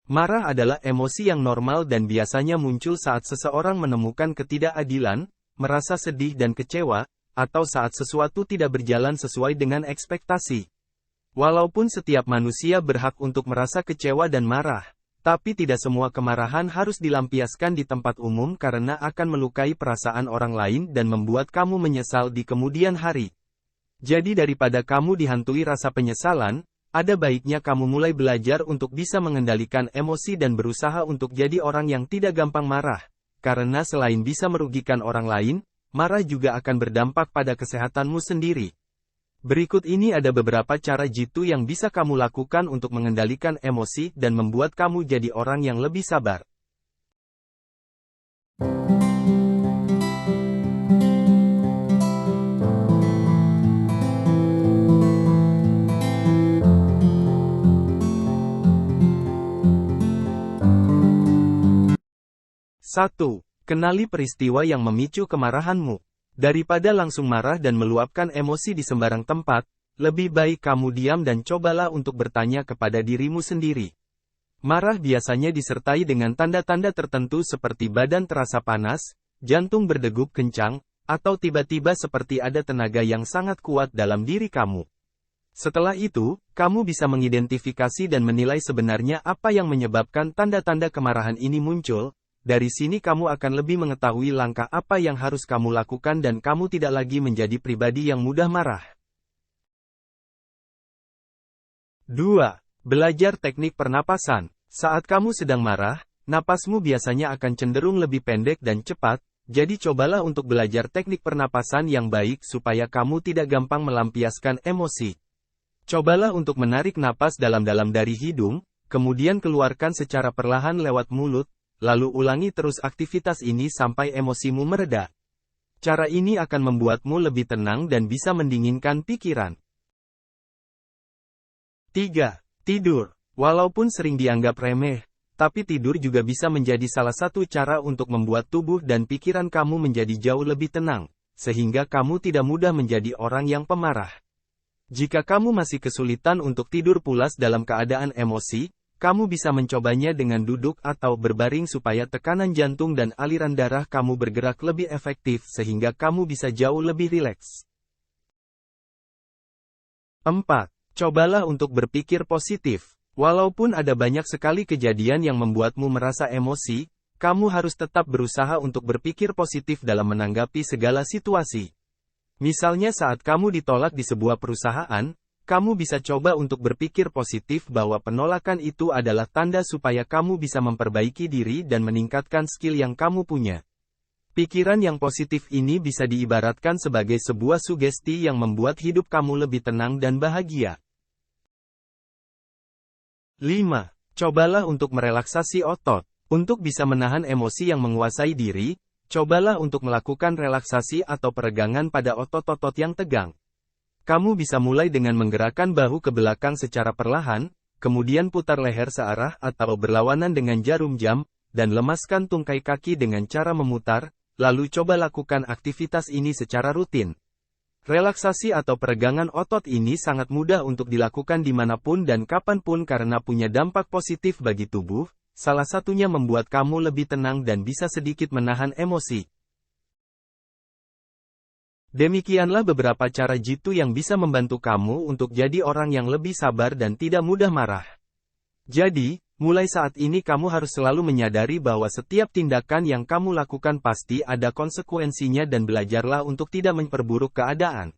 Marah adalah emosi yang normal dan biasanya muncul saat seseorang menemukan ketidakadilan, merasa sedih dan kecewa, atau saat sesuatu tidak berjalan sesuai dengan ekspektasi. Walaupun setiap manusia berhak untuk merasa kecewa dan marah, tapi tidak semua kemarahan harus dilampiaskan di tempat umum karena akan melukai perasaan orang lain dan membuat kamu menyesal di kemudian hari. Jadi daripada kamu dihantui rasa penyesalan, ada baiknya kamu mulai belajar untuk bisa mengendalikan emosi dan berusaha untuk jadi orang yang tidak gampang marah. Karena selain bisa merugikan orang lain, marah juga akan berdampak pada kesehatanmu sendiri. Berikut ini ada beberapa cara jitu yang bisa kamu lakukan untuk mengendalikan emosi dan membuat kamu jadi orang yang lebih sabar. Satu, kenali peristiwa yang memicu kemarahanmu. Daripada langsung marah dan meluapkan emosi di sembarang tempat, lebih baik kamu diam dan cobalah untuk bertanya kepada dirimu sendiri. Marah biasanya disertai dengan tanda-tanda tertentu seperti badan terasa panas, jantung berdegup kencang, atau tiba-tiba seperti ada tenaga yang sangat kuat dalam diri kamu. Setelah itu, kamu bisa mengidentifikasi dan menilai sebenarnya apa yang menyebabkan tanda-tanda kemarahan ini muncul. Dari sini kamu akan lebih mengetahui langkah apa yang harus kamu lakukan dan kamu tidak lagi menjadi pribadi yang mudah marah. 2. Belajar teknik pernapasan. Saat kamu sedang marah, napasmu biasanya akan cenderung lebih pendek dan cepat, jadi cobalah untuk belajar teknik pernapasan yang baik supaya kamu tidak gampang melampiaskan emosi. Cobalah untuk menarik napas dalam-dalam dari hidung, kemudian keluarkan secara perlahan lewat mulut, lalu ulangi terus aktivitas ini sampai emosimu mereda. Cara ini akan membuatmu lebih tenang dan bisa mendinginkan pikiran. 3. Tidur. Walaupun sering dianggap remeh, tapi tidur juga bisa menjadi salah satu cara untuk membuat tubuh dan pikiran kamu menjadi jauh lebih tenang, sehingga kamu tidak mudah menjadi orang yang pemarah. Jika kamu masih kesulitan untuk tidur pulas dalam keadaan emosi, kamu bisa mencobanya dengan duduk atau berbaring supaya tekanan jantung dan aliran darah kamu bergerak lebih efektif sehingga kamu bisa jauh lebih rileks. 4. Cobalah untuk berpikir positif. Walaupun ada banyak sekali kejadian yang membuatmu merasa emosi, kamu harus tetap berusaha untuk berpikir positif dalam menanggapi segala situasi. Misalnya saat kamu ditolak di sebuah perusahaan, kamu bisa coba untuk berpikir positif bahwa penolakan itu adalah tanda supaya kamu bisa memperbaiki diri dan meningkatkan skill yang kamu punya. Pikiran yang positif ini bisa diibaratkan sebagai sebuah sugesti yang membuat hidup kamu lebih tenang dan bahagia. 5. Cobalah untuk merelaksasi otot. Untuk bisa menahan emosi yang menguasai diri, cobalah untuk melakukan relaksasi atau peregangan pada otot-otot yang tegang. Kamu bisa mulai dengan menggerakkan bahu ke belakang secara perlahan, kemudian putar leher searah atau berlawanan dengan jarum jam, dan lemaskan tungkai kaki dengan cara memutar, lalu coba lakukan aktivitas ini secara rutin. Relaksasi atau peregangan otot ini sangat mudah untuk dilakukan dimanapun dan kapanpun karena punya dampak positif bagi tubuh, salah satunya membuat kamu lebih tenang dan bisa sedikit menahan emosi. Demikianlah beberapa cara jitu yang bisa membantu kamu untuk jadi orang yang lebih sabar dan tidak mudah marah. Jadi, mulai saat ini kamu harus selalu menyadari bahwa setiap tindakan yang kamu lakukan pasti ada konsekuensinya dan belajarlah untuk tidak memperburuk keadaan.